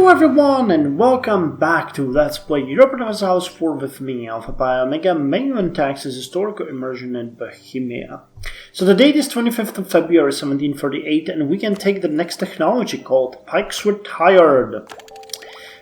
Hello everyone and welcome back to Let's Play Europa Universalis IV with me, Alfapiomega, Meiou and Taxes, Historical Immersion in Bohemia. So the date is 25th of February 1738 and we can take the next technology called Pikes Retired.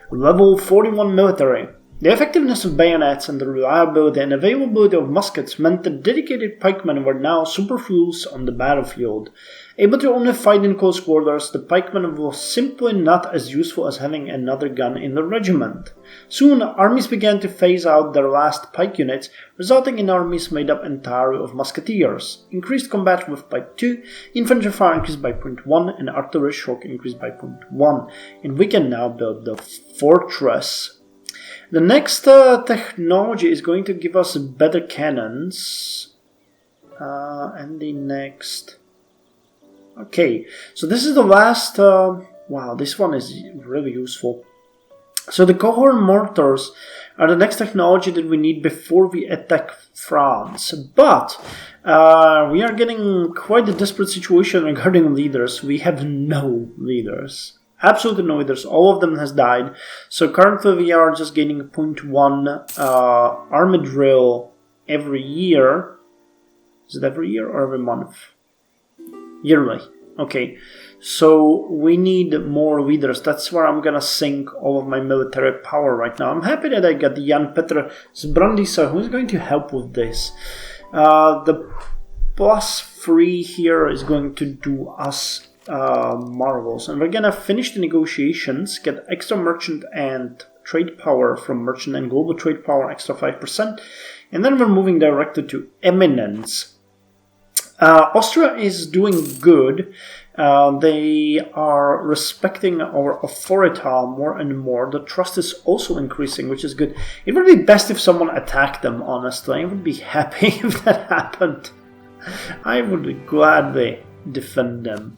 Level 41 Military. The effectiveness of bayonets and the reliability and availability of muskets meant that dedicated pikemen were now superfluous on the battlefield. Able to only fight in close quarters, the pikeman was simply not as useful as having another gun in the regiment. Soon, armies began to phase out their last pike units, resulting in armies made up entirely of musketeers. Increased combat width by 2, infantry fire increased by 0.1, and artillery shock increased by 0.1. And we can now build the fortress. The next technology is going to give us better cannons. And the next... Okay, so this is the last... wow, this one is really useful. So the cohort mortars are the next technology that we need before we attack France. But we are getting quite a desperate situation regarding leaders. We have no leaders. Absolutely no leaders. All of them has died. So currently we are just gaining 0.1 army drill every year. Is it every year or every month? Yearly. Okay. So we need more leaders. That's where I'm gonna sink all of my military power right now. I'm happy that I got Jan Petr Zbrandisa, who's going to help with this. The +3 here is going to do us marvels, and we're gonna finish the negotiations, get extra merchant and trade power from merchant and global trade power, extra 5%, and then we're moving directly to eminence. Austria is doing good. They are respecting our authority more and more. The trust is also increasing, which is good. It would be best if someone attacked them, honestly. I would be happy if that happened. I would gladly defend them.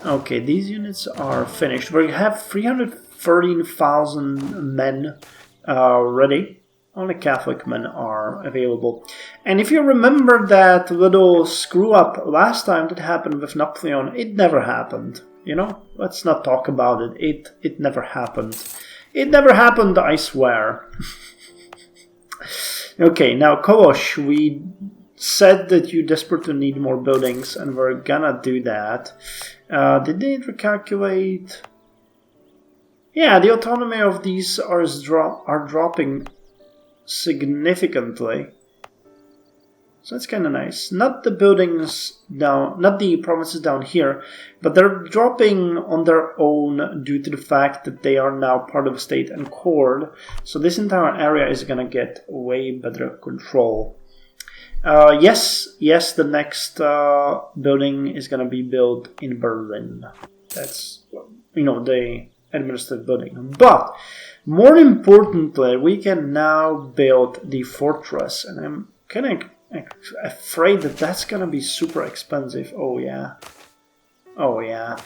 Okay, these units are finished. We have 313,000 men ready. Only Catholic men are available. And if you remember that little screw up last time that happened with Napoleon, it never happened. You know, let's not talk about it. It never happened. It never happened, I swear. Okay, now Kolosh, we said that you desperately need more buildings, and we're gonna do that. Did they recalculate? Yeah, the autonomy of these are dropping significantly. So that's kind of nice. Not the buildings down, not the provinces down here, but they're dropping on their own due to the fact that they are now part of a state and cord. So this entire area is gonna get way better control. Yes, the next building is going to be built in Berlin. That's, you know, the administrative building. But, more importantly, we can now build the fortress. And I'm kind of afraid that that's going to be super expensive. Oh, yeah. Oh, yeah.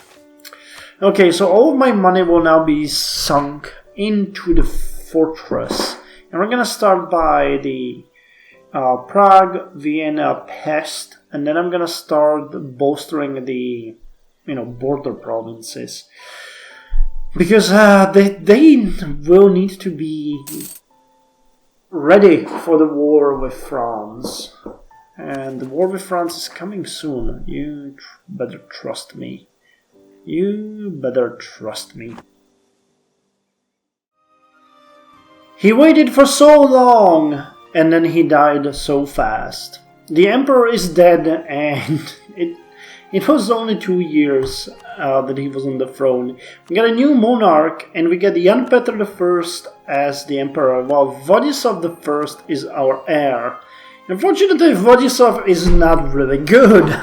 Okay, so all of my money will now be sunk into the fortress. And we're going to start by the Prague, Vienna, Pest, and then I'm gonna start bolstering the, border provinces, because they will need to be ready for the war with France, and the war with France is coming soon. You better trust me. You better trust me. He waited for so long. And then he died so fast. The emperor is dead, and it was only 2 years that he was on the throne. We got a new monarch, and we get Jan Petr I as the emperor, while Władysław I is our heir. Unfortunately, Władysław is not really good.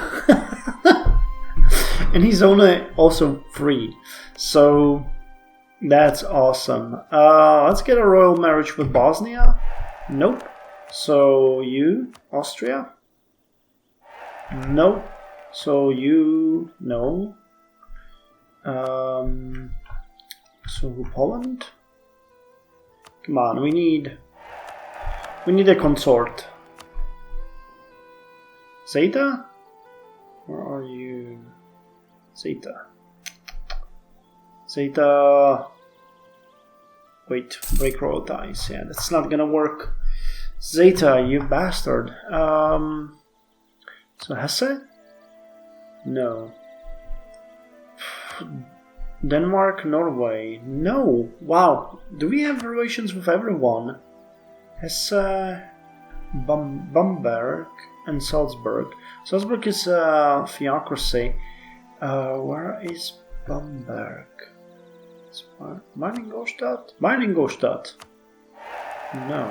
And he's only also 3. So, that's awesome. Let's get a royal marriage with Bosnia. Nope. So you, Austria? No. So you, no. So Poland? Come on, we need a consort. Zeta? Where are you? Zeta. Wait, break roll ties. Yeah, that's not gonna work. Zeta, you bastard. So Hesse? No. Denmark, Norway. No. Wow. Do we have relations with everyone? Hesse, Bamberg, and Salzburg. Salzburg is a theocracy. Where is Bamberg? Meiningen-Ingolstadt? Meiningen-Ingolstadt. No.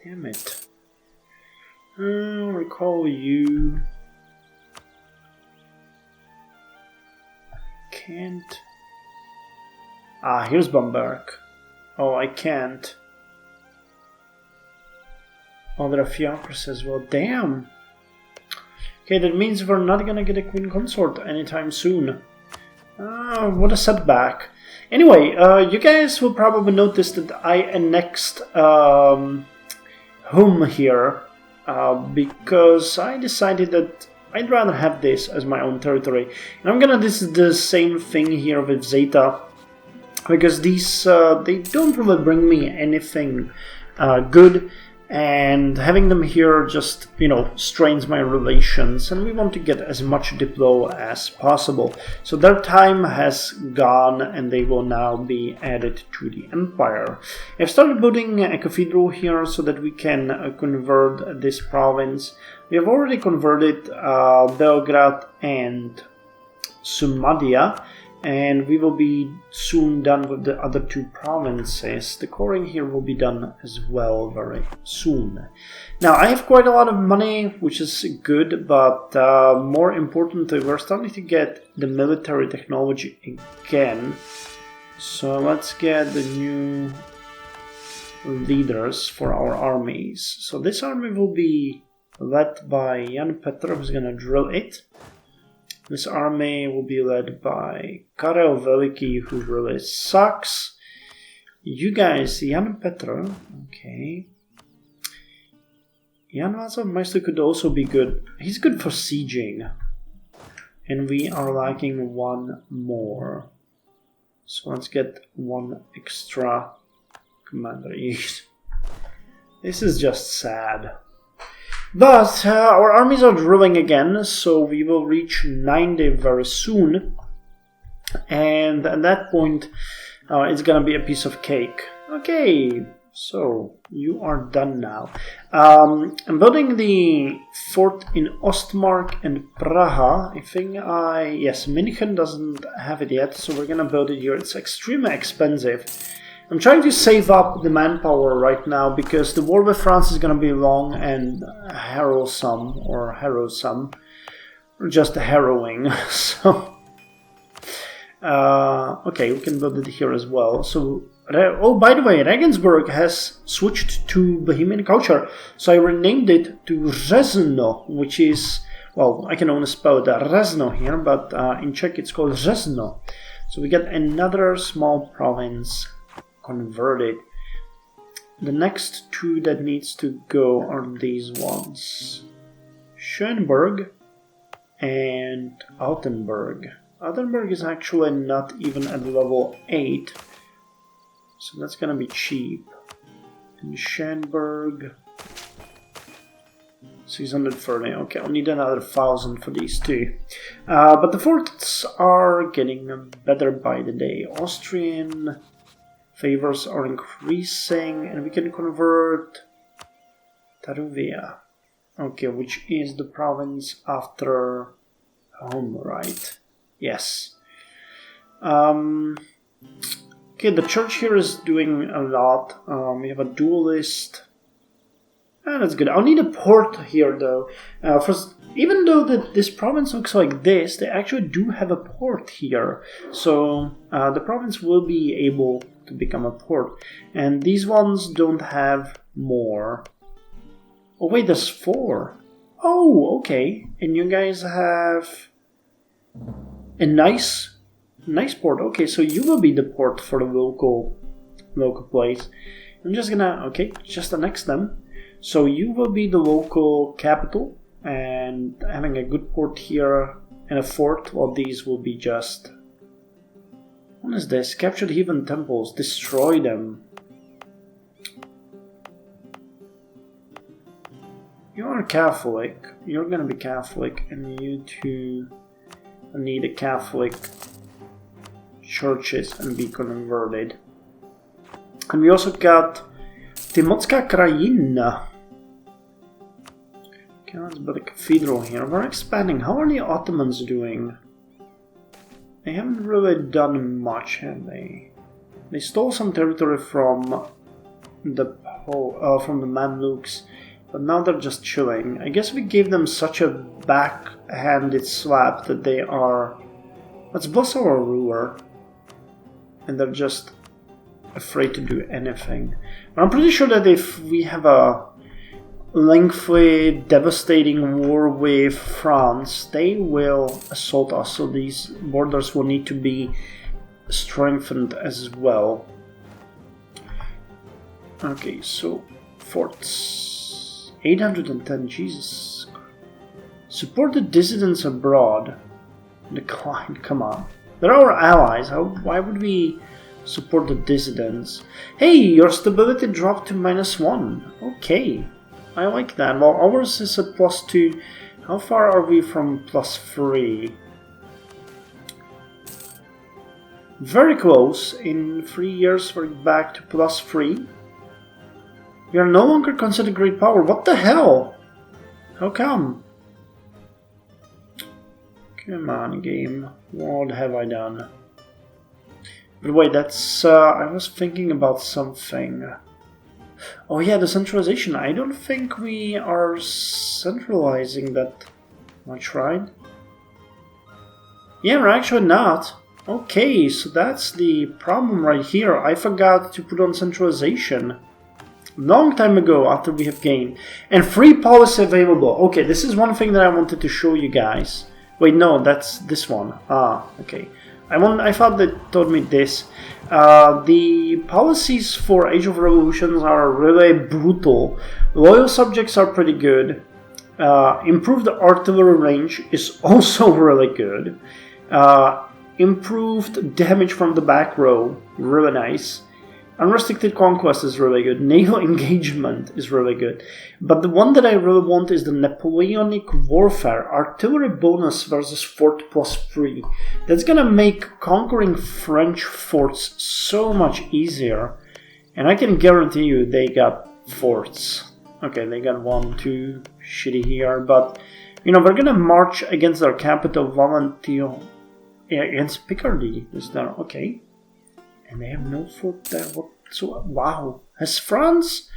Damn it. Recall you. Can't. Ah, here's Bamberg. Oh, I can't. Oh, there are theocracies as well. Damn. Okay, that means we're not gonna get a queen consort anytime soon. What a setback. Anyway, you guys will probably notice that I annexed home here because I decided that I'd rather have this as my own territory. And I'm gonna do the same thing here with Zeta, because these they don't really bring me anything good. And having them here just, strains my relations, and we want to get as much Diplo as possible. So their time has gone, and they will now be added to the empire. I've started building a cathedral here so that we can convert this province. We have already converted Belgrade and Sumadia, and we will be soon done with the other two provinces. The coring here will be done as well very soon. Now, I have quite a lot of money, which is good, but more importantly, we're starting to get the military technology again. So let's get the new leaders for our armies. So this army will be led by Jan Petr, who's gonna drill it. This army will be led by Karel Veliki, who really sucks. You guys, Jan Petr, okay. Jan Václav Meister could also be good. He's good for sieging. And we are lacking one more. So let's get one extra commander. This is just sad. But our armies are drilling again, so we will reach 90 very soon. And at that point, it's gonna be a piece of cake. Okay, so you are done now. I'm building the fort in Ostmark and Praha. I think yes, München doesn't have it yet, so we're gonna build it here. It's extremely expensive. I'm trying to save up the manpower right now because the war with France is going to be long and harrowsome, or just harrowing. So, okay, we can build it here as well. So, oh, by the way, Regensburg has switched to Bohemian culture, so I renamed it to Řezno, which is, well, I can only spell that Řezno here, but in Czech it's called Řezno. So we get another small province converted. The next two that needs to go are these ones. Schönberg and Altenburg. Altenburg is actually not even at level 8, so that's gonna be cheap. And Schönberg, 630. Okay, I'll need another 1,000 for these two. But the forts are getting better by the day. Austrian favors are increasing, and we can convert Taruvia. Okay, which is the province after home, right? Yes. Okay, the church here is doing a lot. We have a duelist. That's good. I'll need a port here, though. First, even though this province looks like this, they actually do have a port here. So the province will be able to become a port. And these ones don't have more. Oh, wait, there's 4. Oh, okay. And you guys have a nice port. Okay, so you will be the port for the local place. I'm just gonna, okay, just annex them. So you will be the local capital, and having a good port here and a fort, well, these will be just What is this? Captured heathen temples. Destroy them. You are Catholic. You're gonna be Catholic, and you two need a Catholic churches and be converted. And we also got Timotska Krajina. Okay, let's build a cathedral here. We're expanding. How are the Ottomans doing? They haven't really done much, have they? They stole some territory from the Mamluks, but now they're just chilling. I guess we gave them such a backhanded slap that they are... Let's bless our ruler. And they're just afraid to do anything. But I'm pretty sure that if we have a lengthy, devastating war with France, they will assault us, so these borders will need to be strengthened as well. Okay, so forts 810, Jesus. Support the dissidents abroad. Decline, come on. They're our allies, why would we support the dissidents? Hey, your stability dropped to -1. Okay. I like that. Well, ours is a +2. How far are we from +3? Very close. In 3 years we're back to +3. We are no longer considered great power. What the hell? How come? Come on, game. What have I done? But wait, that's... I was thinking about something. Oh yeah, the centralization. I don't think we are centralizing that much, right? Yeah, we're actually not. Okay, so that's the problem right here. I forgot to put on centralization. Long time ago, after we have gained. And free policy available. Okay, this is one thing that I wanted to show you guys. Wait, no, that's this one. Ah, okay. I thought they told me this. The policies for Age of Revolutions are really brutal. Loyal subjects are pretty good. Improved artillery range is also really good. Improved damage from the back row, really nice. Unrestricted conquest is really good. Naval engagement is really good. But the one that I really want is the Napoleonic warfare. Artillery bonus versus fort +3. That's gonna make conquering French forts so much easier. And I can guarantee you they got forts. Okay, they got 1, 2, shitty here. But, you know, we're gonna march against their capital, Valentino. Yeah, against Picardy is there. Okay. And they have no fort there. What? So, wow. Has France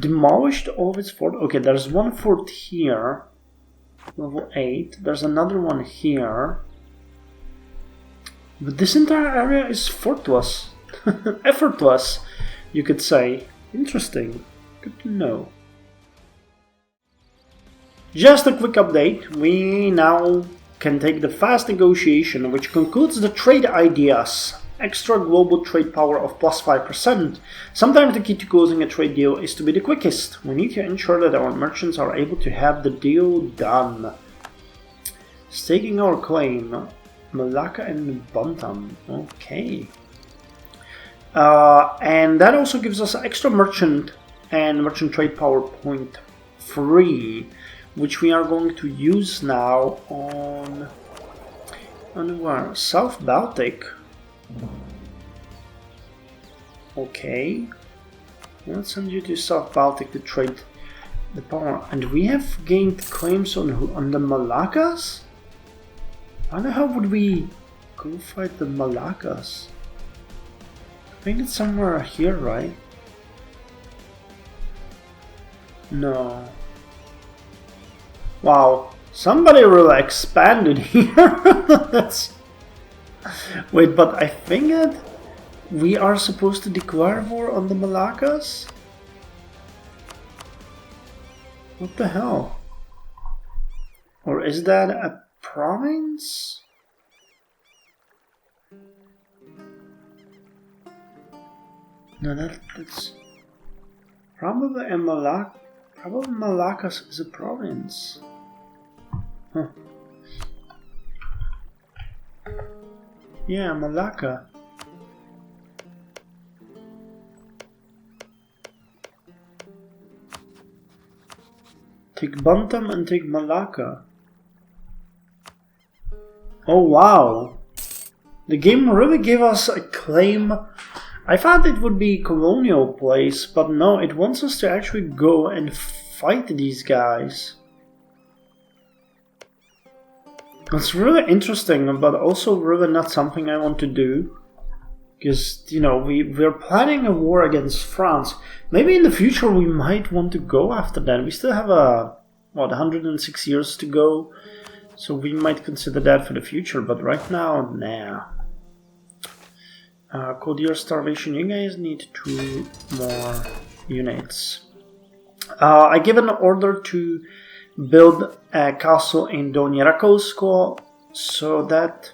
demolished all of its fort? Okay, there's one fort here. Level 8. There's another one here. But this entire area is fortless. Effortless, you could say. Interesting. Good to know. Just a quick update. We now can take the fast negotiation, which concludes the trade ideas. Extra global trade power of +5%. Sometimes the key to closing a trade deal is to be the quickest. We need to ensure that our merchants are able to have the deal done. Staking our claim. Malacca and Bantam. Okay. And that also gives us extra merchant and merchant trade power point 3, which we are going to use now on where? South Baltic. Okay, let's send you to South Baltic to trade the power. And we have gained claims on the Malaccas? Why the hell would we go fight the Malaccas? I think it's somewhere here, right? No. Wow, somebody really expanded here. That's... Wait, but I think that we are supposed to declare war on the Malaccas? What the hell? Or is that a province? No, that's probably a probably Malaccas is a province. Huh. Yeah, Malacca. Take Bantam and take Malacca. Oh wow. The game really gave us a claim. I thought it would be colonial place, but no, it wants us to actually go and fight these guys. It's really interesting, but also really not something I want to do. Because, you know, we're planning a war against France. Maybe in the future we might want to go after that. We still have, 106 years to go. So we might consider that for the future, but right now, nah. Cold Year Starvation, you guys need 2 more units. I give an order to build a castle in Dolní Rakousko, so that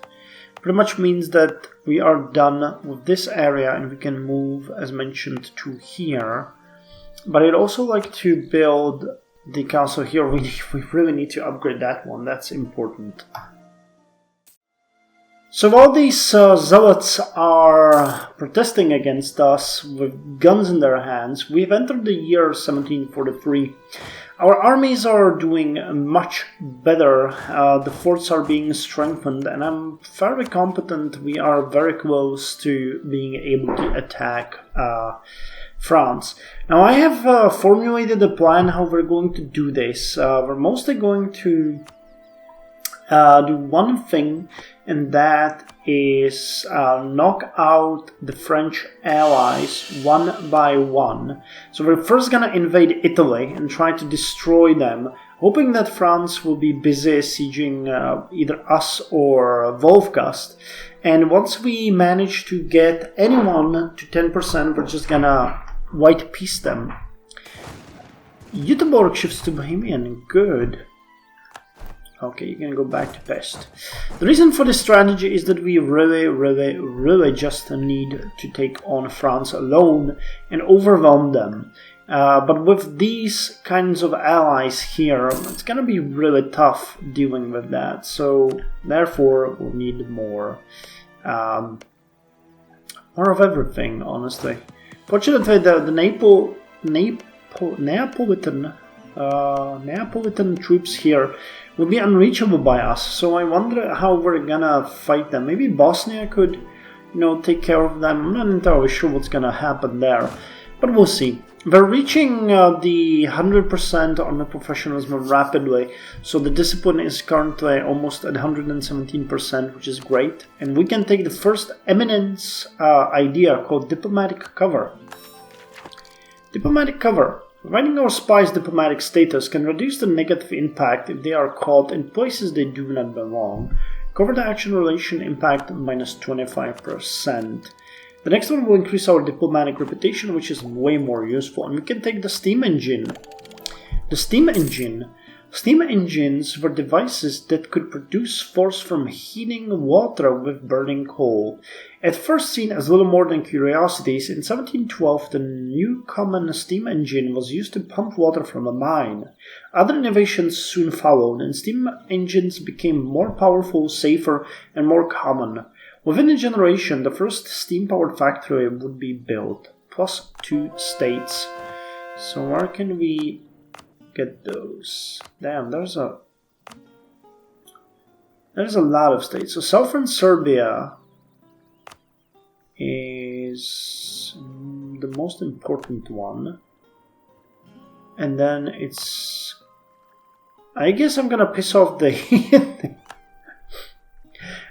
pretty much means that we are done with this area and we can move, as mentioned, to here. But I'd also like to build the castle here. We really need to upgrade that one, that's important. So while these zealots are protesting against us with guns in their hands, we've entered the year 1743. Our armies are doing much better, the forts are being strengthened, and I'm fairly confident we are very close to being able to attack France. Now I have formulated a plan how we're going to do this. We're mostly going to do one thing, and that is knock out the French allies one by one. So we're first gonna invade Italy and try to destroy them, hoping that France will be busy sieging either us or Wolfgast. And once we manage to get anyone to 10%, we're just gonna white peace them. Göteborg shifts to Bohemian, good. Okay, you can go back to Pest. The reason for this strategy is that we really just need to take on France alone and overwhelm them. But with these kinds of allies here, it's gonna be really tough dealing with that. So therefore, we'll need more of everything, honestly. Fortunately, the Neapolitan troops here will be unreachable by us, so I wonder how we're gonna fight them. Maybe Bosnia could, take care of them. I'm not entirely sure what's gonna happen there, but we'll see. We're reaching the 100% on the professionalism rapidly, so the discipline is currently almost at 117%, which is great, and we can take the first eminence idea called diplomatic cover. Diplomatic cover. Providing our spies diplomatic status can reduce the negative impact if they are caught in places they do not belong. Cover the action relation impact minus 25%. The next one will increase our diplomatic reputation, which is way more useful. And we can take the steam engine. The steam engine. Steam engines were devices that could produce force from heating water with burning coal. At first seen as little more than curiosities, in 1712 the new common steam engine was used to pump water from a mine. Other innovations soon followed, and steam engines became more powerful, safer, and more common. Within a generation, the first steam-powered factory would be built, plus 2 states. So where can we get those? Damn, there's a lot of states. So southern Serbia is the most important one, and then it's, I guess I'm gonna piss off the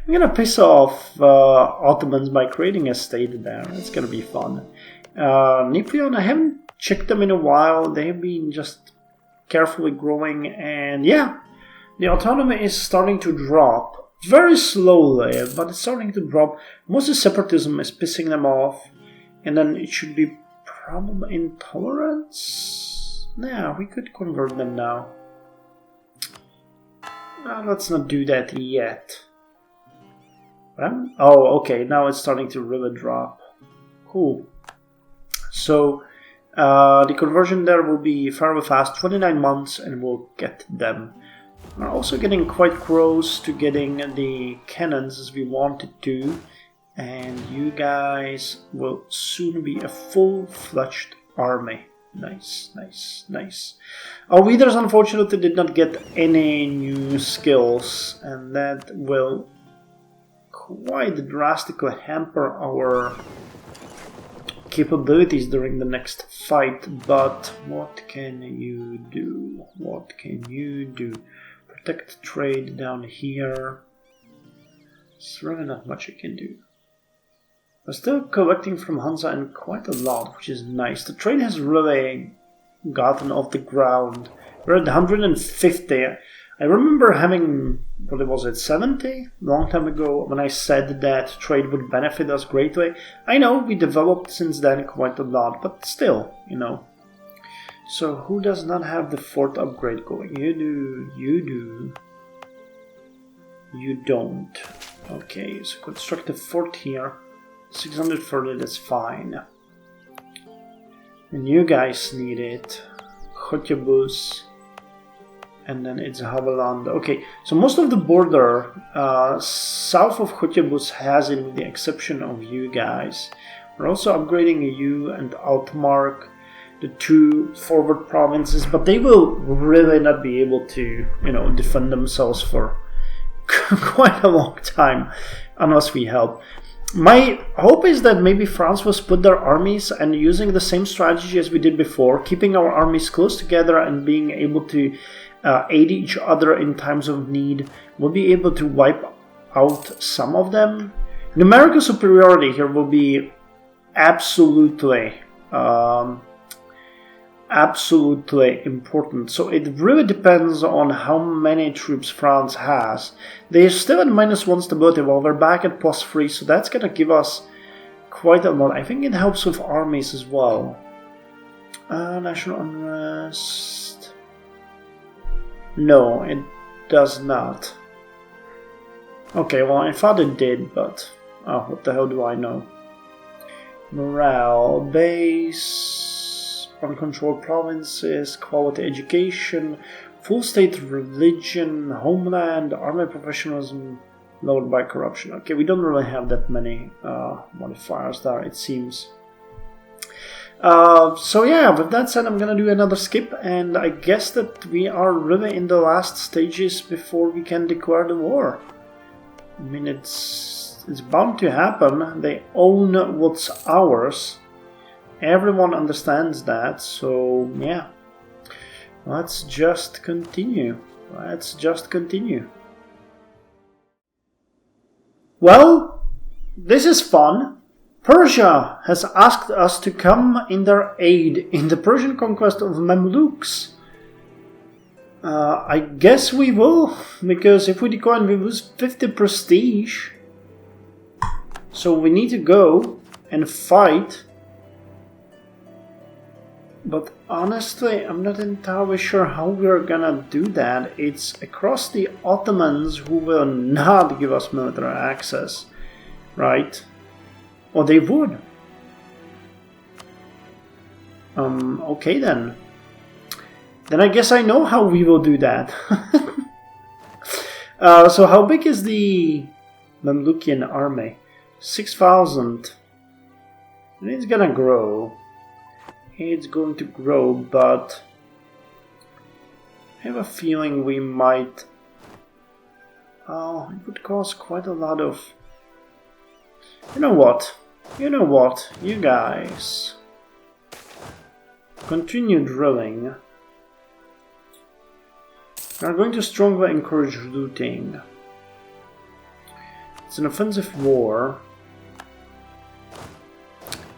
I'm gonna piss off Ottomans by creating a state there. It's gonna be fun. Napoleon, I haven't checked them in a while. They've been just carefully growing, and yeah, the autonomy is starting to drop. Very slowly, but it's starting to drop. Mostly separatism is pissing them off, and then it should be probably intolerance. Yeah, we could convert them now. Let's not do that yet. Oh, okay, now it's starting to really drop. Cool. So, the conversion there will be fairly fast, 29 months, and we'll get them We're also getting quite close to getting the cannons as we wanted to, and you guys will soon be a full-fledged army. Nice, nice, nice. Our leaders unfortunately did not get any new skills, and that will quite drastically hamper our capabilities during the next fight. But what can you do? What can you do? Protect trade down here. There's really not much you can do. We're still collecting from Hansa and quite a lot, which is nice. The trade has really gotten off the ground. We're at 150. I remember having, what was it, 70? Long time ago, when I said that trade would benefit us greatly. I know we developed since then quite a lot, but still, you know. So who does not have the fort upgrade going? You do, you do. You don't. Okay, so construct a fort here. 630, that's fine. And you guys need it. Chotebus. And then it's Haveland. Okay, so most of the border south of Chotebus has it, with the exception of you guys. We're also upgrading you and Altmark, the two forward provinces, but they will really not be able to, you know, defend themselves for quite a long time unless we help. My hope is that maybe France will split their armies, and using the same strategy as we did before, keeping our armies close together and being able to aid each other in times of need, we'll be able to wipe out some of them. Numerical superiority here will be absolutely important. So it really depends on how many troops France has. They're still at -1 stability while we're back at +3, so that's gonna give us quite a lot. I think it helps with armies as well. National unrest. No, it does not. Okay, well, I thought it did, but what the hell do I know? Morale, base, uncontrolled provinces, quality education, full state religion, homeland, army professionalism, lowered by corruption. Okay, we don't really have that many modifiers there, it seems. So yeah, with that said, I'm gonna do another skip, and I guess that we are really in the last stages before we can declare the war. I mean, it's bound to happen. They own what's ours. Everyone understands that, so yeah. Let's just continue. Well, this is fun. Persia has asked us to come in their aid in the Persian conquest of Mamluks. I guess we will, because if we decline we lose 50 prestige. So we need to go and fight. But honestly, I'm not entirely sure how we're gonna do that. It's across the Ottomans, who will not give us military access, right? Or they would. Okay then. Then I guess I know how we will do that. So how big is the Mamlukian army? 6,000. And it's gonna grow. It's going to grow, but I have a feeling we might... Oh, it would cause quite a lot of... You know what, you guys. Continue drilling. We are going to strongly encourage looting. It's an offensive war.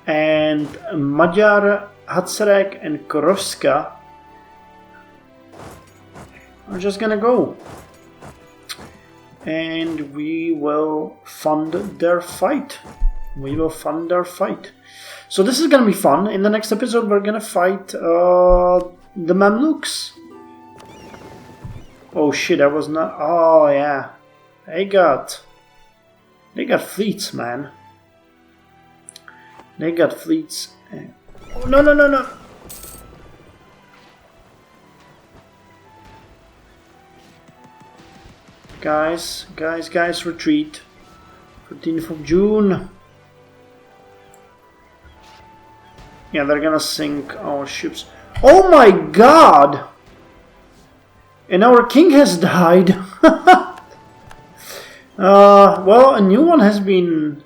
And Magyar, Hadsereg and Koroska are just gonna go. And we will fund their fight. So this is gonna be fun. In the next episode we're gonna fight the Mamluks. Oh shit, I was not... Oh yeah. They got fleets, man. They got fleets. Oh, no. Guys, retreat. 13th of June. Yeah, they're gonna sink our ships. Oh my god! And our king has died. Well, a new one has been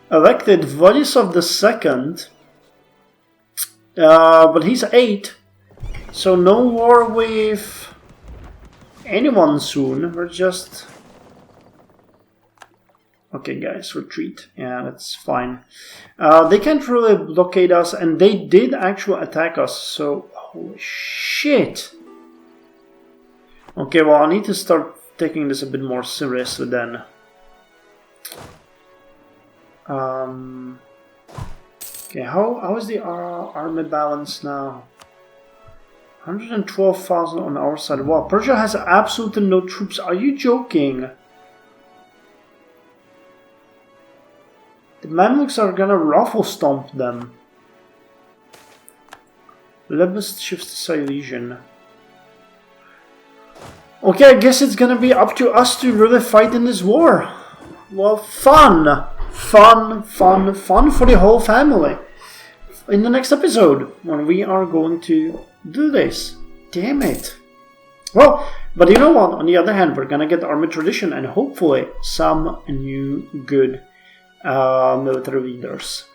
elected, Vladisław II. But he's 8. So no war with anyone soon. We're just... Okay, guys, retreat. Yeah, that's fine. They can't really blockade us, and they did actually attack us, so... Holy shit! Okay, well, I need to start taking this a bit more seriously then. Okay, how is the army balance now? 112,000 on our side. Wow, Persia has absolutely no troops. Are you joking? The Mamluks are gonna ruffle stomp them. Lebest shifts to Silesian. Okay, I guess it's gonna be up to us to really fight in this war. Well, fun for the whole family. In the next episode, when we are going to do this. Damn it. Well, but you know what? On the other hand, we're gonna get army tradition and hopefully some new good military leaders.